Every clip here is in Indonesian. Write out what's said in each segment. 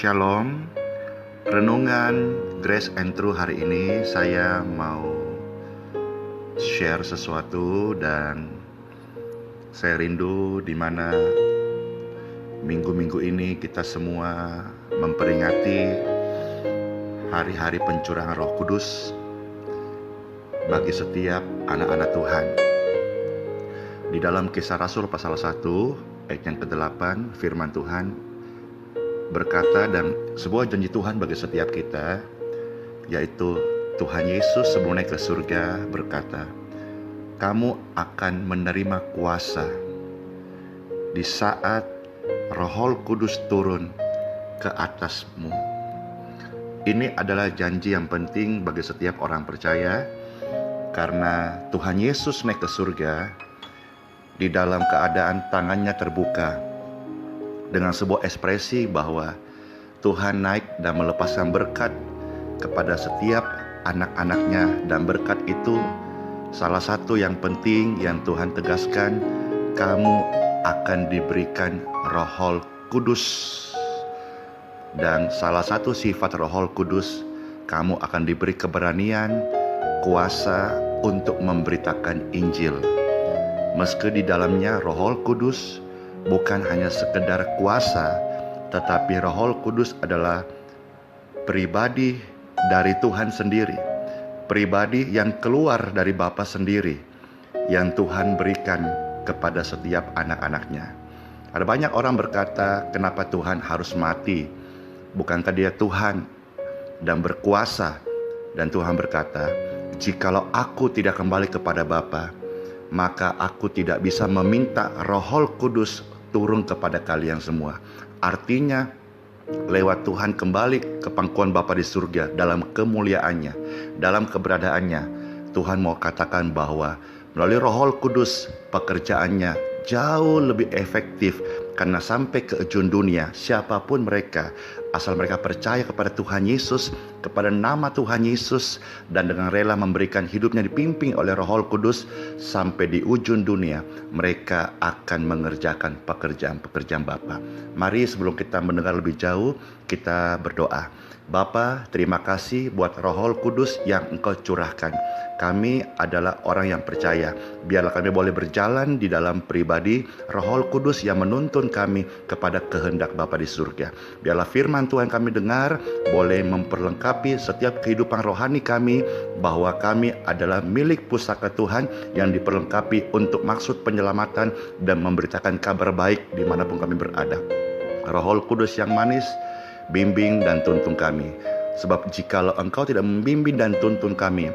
Shalom. Renungan Grace and Truth hari ini saya mau share sesuatu, dan saya rindu di mana minggu-minggu ini kita semua memperingati hari-hari pencurahan Roh Kudus bagi setiap anak-anak Tuhan. Di dalam Kisah Rasul pasal 1 ayat yang ke-8, firman Tuhan berkata, dan sebuah janji Tuhan bagi setiap kita, yaitu Tuhan Yesus sebelum naik ke surga berkata, kamu akan menerima kuasa di saat Roh Kudus turun ke atasmu. Ini adalah janji yang penting bagi setiap orang percaya, karena Tuhan Yesus naik ke surga di dalam keadaan tangannya terbuka dengan sebuah ekspresi bahwa Tuhan naik dan melepaskan berkat kepada setiap anak-anaknya, dan berkat itu salah satu yang penting yang Tuhan tegaskan, kamu akan diberikan Roh Kudus. Dan salah satu sifat Roh Kudus, kamu akan diberi keberanian, kuasa untuk memberitakan Injil. Meski di dalamnya Roh Kudus bukan hanya sekedar kuasa, tetapi Roh Kudus adalah pribadi dari Tuhan sendiri, pribadi yang keluar dari Bapa sendiri, yang Tuhan berikan kepada setiap anak-anaknya. Ada banyak orang berkata, kenapa Tuhan harus mati? Bukankah Dia Tuhan dan berkuasa? Dan Tuhan berkata, jikalau aku tidak kembali kepada Bapa, maka aku tidak bisa meminta Roh Kudus turun kepada kalian semua. Artinya, lewat Tuhan kembali ke pangkuan Bapa di surga dalam kemuliaannya, dalam keberadaannya, Tuhan mau katakan bahwa melalui Roh Kudus pekerjaannya jauh lebih efektif, karena sampai ke ujung dunia, siapapun mereka, asal mereka percaya kepada Tuhan Yesus, kepada nama Tuhan Yesus, dan dengan rela memberikan hidupnya dipimpin oleh Roh Kudus, sampai di ujung dunia mereka akan mengerjakan pekerjaan-pekerjaan Bapa. Mari sebelum kita mendengar lebih jauh, kita berdoa. Bapa, terima kasih buat Roh Kudus yang Engkau curahkan. Kami adalah orang yang percaya. Biarlah kami boleh berjalan di dalam pribadi Roh Kudus yang menuntun kami kepada kehendak Bapa di surga. Biarlah firman Tuhan kami dengar boleh memperlengkapi setiap kehidupan rohani kami, bahwa kami adalah milik pusaka Tuhan yang diperlengkapi untuk maksud penyelamatan dan memberitakan kabar baik dimanapun kami berada. Roh Kudus yang manis, bimbing dan tuntun kami. Sebab jikalau Engkau tidak membimbing dan tuntun kami,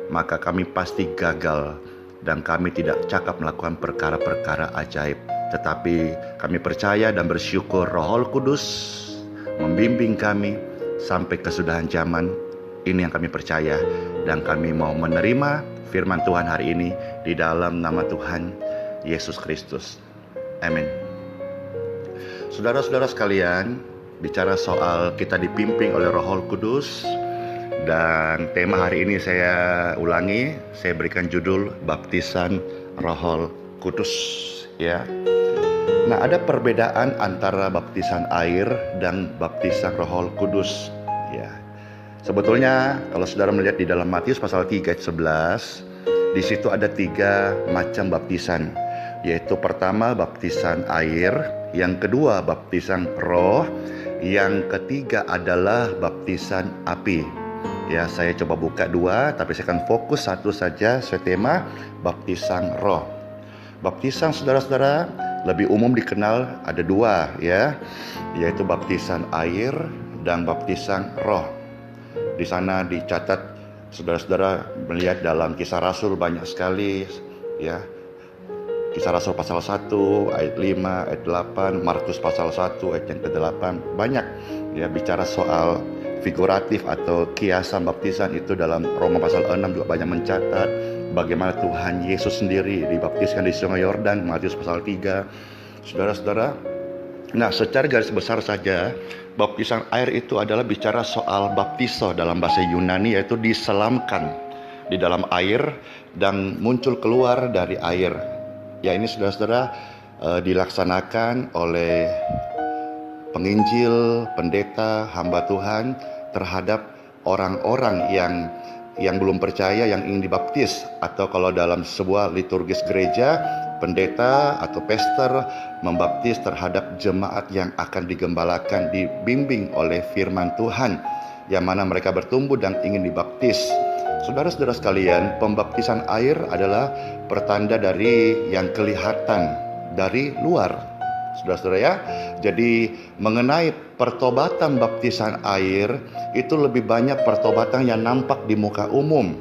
maka kami pasti gagal dan kami tidak cakap melakukan perkara-perkara ajaib. Tetapi kami percaya dan bersyukur Roh Kudus membimbing kami sampai kesudahan zaman. Ini yang kami percaya, dan kami mau menerima firman Tuhan hari ini di dalam nama Tuhan Yesus Kristus. Amin. Saudara-saudara sekalian, bicara soal kita dipimpin oleh Roh Kudus, dan tema hari ini saya ulangi, saya berikan judul baptisan Roh Kudus, ya. Nah, ada perbedaan antara baptisan air dan baptisan Roh Kudus, ya. Sebetulnya kalau saudara melihat di dalam Matius pasal 3 ayat 11, di situ ada 3 macam baptisan, yaitu pertama baptisan air, yang kedua baptisan roh, yang ketiga adalah baptisan api. Ya, saya coba buka 2, tapi saya akan fokus satu saja, sesuai tema baptisan roh. Baptisan saudara-saudara lebih umum dikenal ada 2, ya, yaitu baptisan air dan baptisan roh. Di sana dicatat, saudara-saudara melihat dalam Kisah Rasul banyak sekali, ya. Kisah Rasul pasal 1 ayat 5, ayat 8, Markus pasal 1 ayat yang ke-8, banyak ya bicara soal figuratif atau kiasan baptisan. Itu dalam Roma pasal 6 juga banyak mencatat bagaimana Tuhan Yesus sendiri dibaptiskan di Sungai Yordan, Matius pasal 3. Saudara-saudara, nah secara garis besar saja, baptisan air itu adalah bicara soal baptiso dalam bahasa Yunani, yaitu diselamkan di dalam air dan muncul keluar dari air. Ya, ini saudara-saudara dilaksanakan oleh penginjil, pendeta, hamba Tuhan terhadap orang-orang yang belum percaya yang ingin dibaptis, atau kalau dalam sebuah liturgis gereja, pendeta atau pastor membaptis terhadap jemaat yang akan digembalakan, dibimbing oleh firman Tuhan, yang mana mereka bertumbuh dan ingin dibaptis. Saudara-saudara sekalian, pembaptisan air adalah pertanda dari yang kelihatan dari luar, saudara-saudara ya. Jadi mengenai pertobatan baptisan air, itu lebih banyak pertobatan yang nampak di muka umum.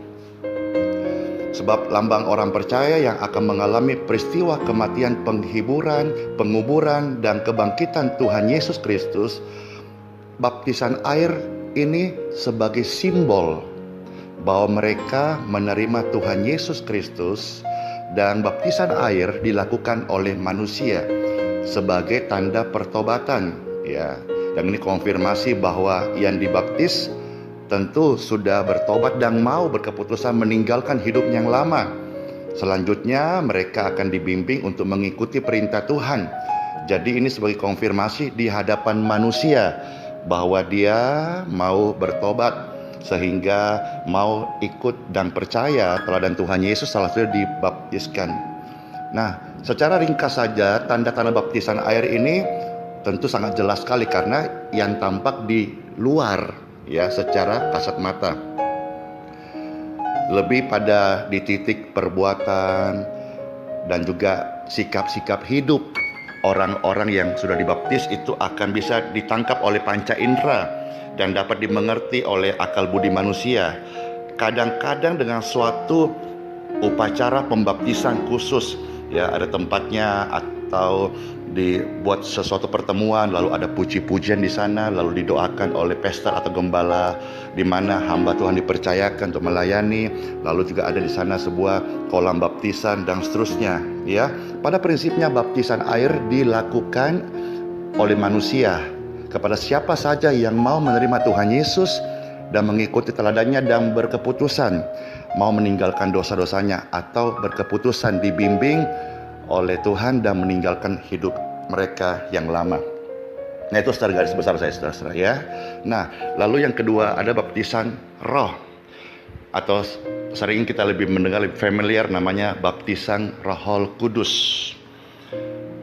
Sebab lambang orang percaya yang akan mengalami peristiwa kematian, penghiburan, penguburan, dan kebangkitan Tuhan Yesus Kristus, baptisan air ini sebagai simbol bahwa mereka menerima Tuhan Yesus Kristus, dan baptisan air dilakukan oleh manusia sebagai tanda pertobatan, ya. Dan ini konfirmasi bahwa yang dibaptis tentu sudah bertobat dan mau berkeputusan meninggalkan hidup yang lama. Selanjutnya mereka akan dibimbing untuk mengikuti perintah Tuhan. Jadi ini sebagai konfirmasi di hadapan manusia bahwa dia mau bertobat, sehingga mau ikut dan percaya teladan Tuhan Yesus, salah satu dibaptiskan. Nah, secara ringkas saja tanda-tanda baptisan air ini tentu sangat jelas sekali karena yang tampak di luar, ya, secara kasat mata. Lebih pada di titik perbuatan dan juga sikap-sikap hidup orang-orang yang sudah dibaptis itu akan bisa ditangkap oleh panca indera dan dapat dimengerti oleh akal budi manusia. Kadang-kadang dengan suatu upacara pembaptisan khusus, ya, ada tempatnya, atau dibuat sesuatu pertemuan, lalu ada puji-pujian di sana, lalu didoakan oleh pastor atau gembala, di mana hamba Tuhan dipercayakan untuk melayani, lalu juga ada di sana sebuah kolam baptisan dan seterusnya, ya. Pada prinsipnya baptisan air dilakukan oleh manusia kepada siapa saja yang mau menerima Tuhan Yesus dan mengikuti teladannya dan berkeputusan mau meninggalkan dosa-dosanya atau berkeputusan dibimbing oleh Tuhan dan meninggalkan hidup mereka yang lama. Nah, itu secara garis besar saya, saudara-saudara, ya. Nah, lalu yang kedua ada baptisan roh, atau sering kita lebih mendengar, lebih familiar, namanya baptisan Roh Kudus.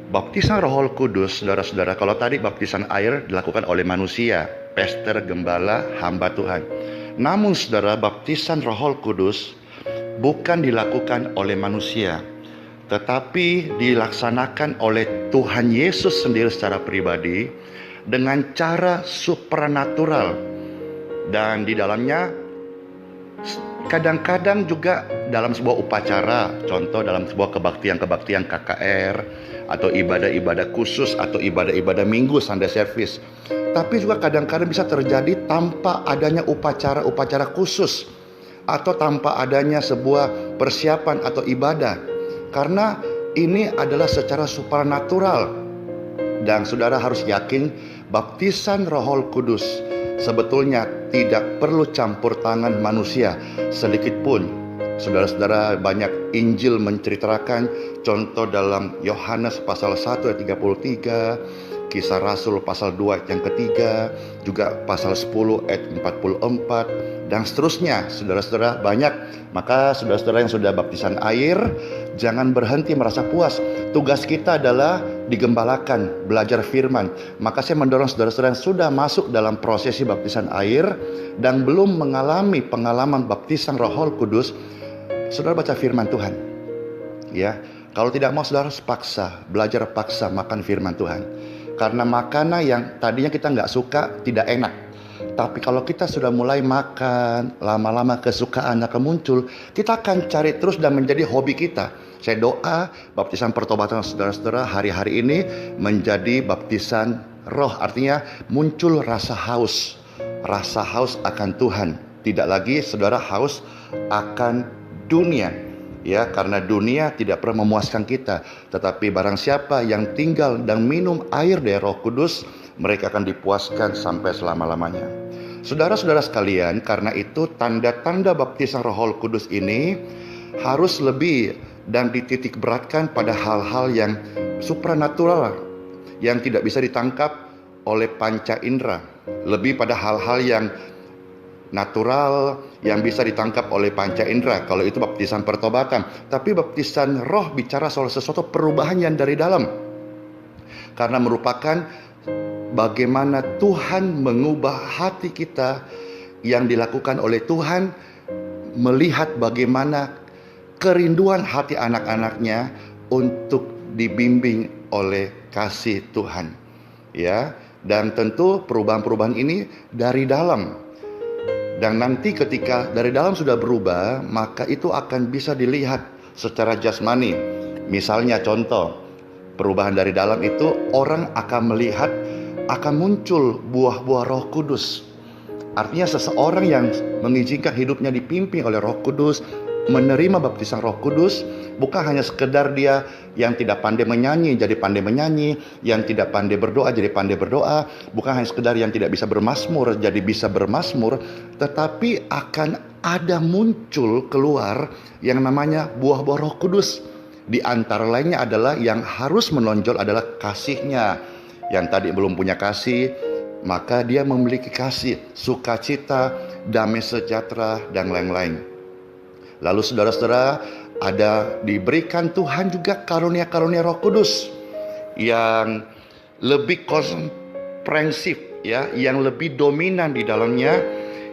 Baptisan Roh Kudus, saudara-saudara, kalau tadi baptisan air dilakukan oleh manusia, pastor, gembala, hamba Tuhan. Namun saudara, baptisan Roh Kudus bukan dilakukan oleh manusia, tetapi dilaksanakan oleh Tuhan Yesus sendiri secara pribadi dengan cara supranatural. Dan di dalamnya kadang-kadang juga dalam sebuah upacara, contoh dalam sebuah kebaktian KKR, atau ibadah-ibadah khusus, atau ibadah-ibadah minggu, Sunday service. Tapi juga kadang-kadang bisa terjadi tanpa adanya upacara-upacara khusus, atau tanpa adanya sebuah persiapan atau ibadah. Karena ini adalah secara supranatural. Dan saudara harus yakin baptisan Roh Kudus sebetulnya tidak perlu campur tangan manusia sedikit pun. Saudara-saudara, banyak Injil menceritakan, contoh dalam Yohanes pasal 1 ayat 33, Kisah Rasul pasal 2 ayat yang ketiga, juga pasal 10 ayat 44, dan seterusnya. Saudara-saudara, banyak. Maka saudara-saudara yang sudah baptisan air, jangan berhenti merasa puas. Tugas kita adalah digembalakan, belajar firman. Maka saya mendorong saudara-saudara yang sudah masuk dalam prosesi baptisan air dan belum mengalami pengalaman baptisan Roh Kudus, saudara baca firman Tuhan, ya. Kalau tidak mau, saudara harus paksa, belajar paksa makan firman Tuhan. Karena makanan yang tadinya kita nggak suka, tidak enak. Tapi kalau kita sudah mulai makan, lama-lama kesukaan akan muncul, kita akan cari terus dan menjadi hobi kita. Saya doa baptisan pertobatan saudara-saudara hari-hari ini menjadi baptisan roh. Artinya muncul rasa haus akan Tuhan. Tidak lagi saudara haus akan dunia, ya, karena dunia tidak pernah memuaskan kita. Tetapi barang siapa yang tinggal dan minum air dari Roh Kudus, mereka akan dipuaskan sampai selama-lamanya. Saudara-saudara sekalian, karena itu tanda-tanda baptisan Roh Kudus ini harus lebih dan dititik beratkan pada hal-hal yang supranatural, yang tidak bisa ditangkap oleh panca indera, lebih pada hal-hal yang natural yang bisa ditangkap oleh panca indera. Kalau itu baptisan pertobatan, tapi baptisan roh bicara soal sesuatu perubahan yang dari dalam, karena merupakan bagaimana Tuhan mengubah hati kita, yang dilakukan oleh Tuhan, melihat bagaimana kerinduan hati anak-anaknya untuk dibimbing oleh kasih Tuhan, ya. Dan tentu perubahan-perubahan ini dari dalam. Dan nanti ketika dari dalam sudah berubah, maka itu akan bisa dilihat secara jasmani. Misalnya contoh, perubahan dari dalam itu orang akan melihat, akan muncul buah-buah Roh Kudus. Artinya seseorang yang mengizinkan hidupnya dipimpin oleh Roh Kudus, menerima baptisan Roh Kudus, bukan hanya sekedar dia yang tidak pandai menyanyi jadi pandai menyanyi, yang tidak pandai berdoa jadi pandai berdoa, bukan hanya sekedar yang tidak bisa bermazmur jadi bisa bermazmur, tetapi akan ada muncul keluar yang namanya buah-buah Roh Kudus. Di antara lainnya adalah yang harus menonjol adalah kasihnya. Yang tadi belum punya kasih, maka dia memiliki kasih, sukacita, damai sejahtera, dan lain-lain. Lalu saudara-saudara, ada diberikan Tuhan juga karunia-karunia Roh Kudus yang lebih komprehensif, ya, yang lebih dominan di dalamnya,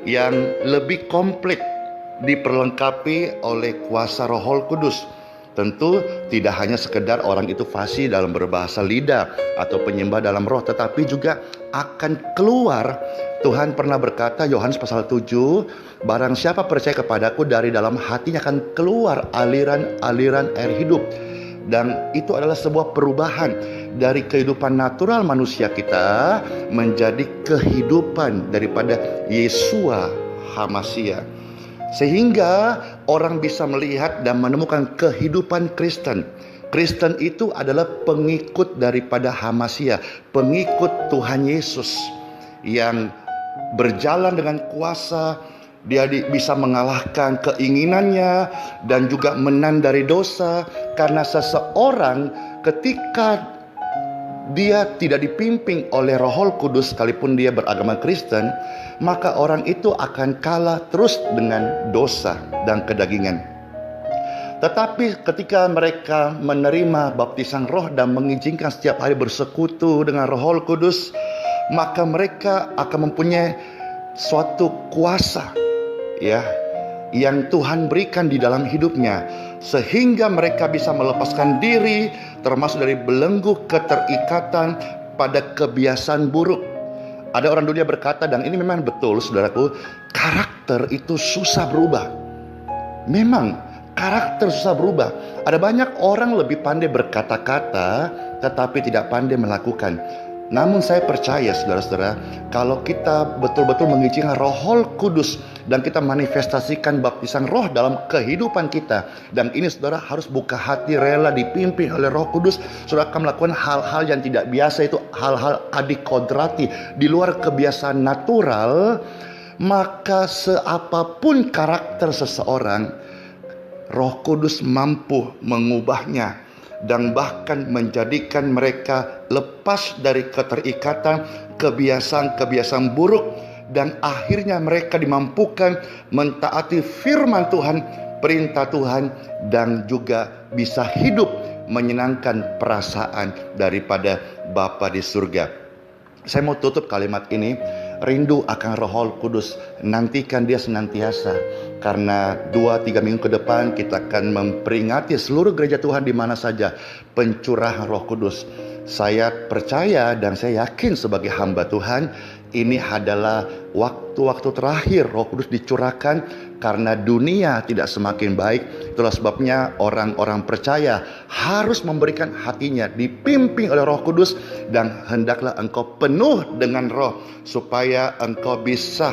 yang lebih komplit, diperlengkapi oleh kuasa Roh Kudus. Tentu tidak hanya sekedar orang itu fasih dalam berbahasa lidah atau penyembah dalam roh, tetapi juga akan keluar. Tuhan pernah berkata, Yohanes pasal 7, barang siapa percaya kepadaku, dari dalam hatinya akan keluar aliran-aliran air hidup. Dan itu adalah sebuah perubahan dari kehidupan natural manusia kita menjadi kehidupan daripada Yeshua HaMashiach. Sehingga orang bisa melihat dan menemukan kehidupan Kristen. Kristen itu adalah pengikut daripada HaMashiach, pengikut Tuhan Yesus yang berjalan dengan kuasa. Dia bisa mengalahkan keinginannya dan juga menang dari dosa. Karena seseorang ketika dia tidak dipimpin oleh Roh Kudus, sekalipun dia beragama Kristen, maka orang itu akan kalah terus dengan dosa dan kedagingan. Tetapi ketika mereka menerima baptisan roh dan mengizinkan setiap hari bersekutu dengan Roh Kudus, maka mereka akan mempunyai suatu kuasa, ya, yang Tuhan berikan di dalam hidupnya, sehingga mereka bisa melepaskan diri termasuk dari belenggu keterikatan pada kebiasaan buruk. Ada orang dunia berkata, dan ini memang betul saudaraku, karakter itu susah berubah. Memang karakter susah berubah. Ada banyak orang lebih pandai berkata-kata tetapi tidak pandai melakukan. Namun saya percaya saudara-saudara, kalau kita betul-betul mengizinkan Roh Kudus dan kita manifestasikan baptisan roh dalam kehidupan kita, dan ini saudara harus buka hati, rela dipimpin oleh Roh Kudus, saudara akan melakukan hal-hal yang tidak biasa, itu hal-hal adikodrati, di luar kebiasaan natural. Maka seapapun karakter seseorang, Roh Kudus mampu mengubahnya dan bahkan menjadikan mereka lepas dari keterikatan kebiasaan-kebiasaan buruk, dan akhirnya mereka dimampukan mentaati firman Tuhan, perintah Tuhan, dan juga bisa hidup menyenangkan perasaan daripada Bapa di surga. Saya mau tutup kalimat ini, rindu akan Roh Kudus, nantikan dia senantiasa. Karena 2-3 minggu ke depan kita akan memperingati seluruh gereja Tuhan di mana saja pencurahan Roh Kudus. Saya percaya dan saya yakin sebagai hamba Tuhan, ini adalah waktu-waktu terakhir Roh Kudus dicurahkan, karena dunia tidak semakin baik. Itulah sebabnya orang-orang percaya harus memberikan hatinya dipimpin oleh Roh Kudus, dan hendaklah engkau penuh dengan Roh supaya engkau bisa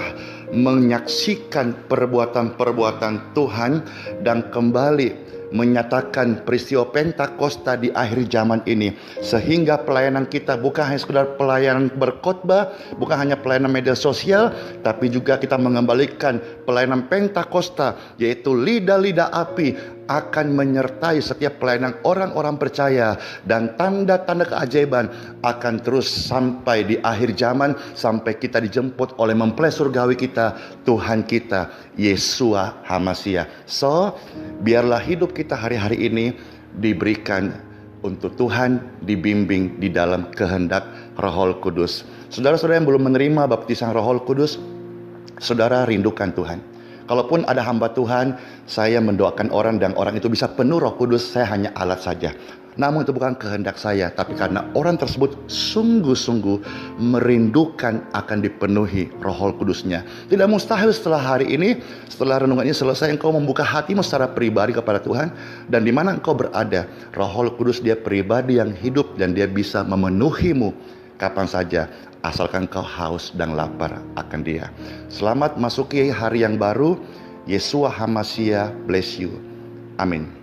menyaksikan perbuatan-perbuatan Tuhan dan kembali menyatakan peristiwa Pentakosta di akhir zaman ini, sehingga pelayanan kita bukan hanya sekedar pelayanan berkhotbah, bukan hanya pelayanan media sosial, tapi juga kita mengembalikan pelayanan Pentakosta, yaitu lidah-lidah api, akan menyertai setiap pelayanan orang-orang percaya, dan tanda-tanda keajaiban akan terus sampai di akhir zaman, sampai kita dijemput oleh mempelai surgawi kita, Tuhan kita Yeshua HaMashiach. So, biarlah hidup kita hari-hari ini diberikan untuk Tuhan, dibimbing di dalam kehendak Roh Kudus. Saudara-saudara yang belum menerima baptisan Roh Kudus, saudara rindukan Tuhan. Kalaupun ada hamba Tuhan, saya mendoakan orang dan orang itu bisa penuh Roh Kudus, saya hanya alat saja. Namun itu bukan kehendak saya, tapi karena orang tersebut sungguh-sungguh merindukan akan dipenuhi Roh Kudusnya. Tidak mustahil setelah hari ini, setelah renungan ini selesai, engkau membuka hatimu secara pribadi kepada Tuhan, dan di mana engkau berada, Roh Kudus dia pribadi yang hidup dan dia bisa memenuhimu kapan saja, asalkan kau haus dan lapar akan Dia. Selamat masuki hari yang baru. Yeshua HaMashiach bless you. Amin.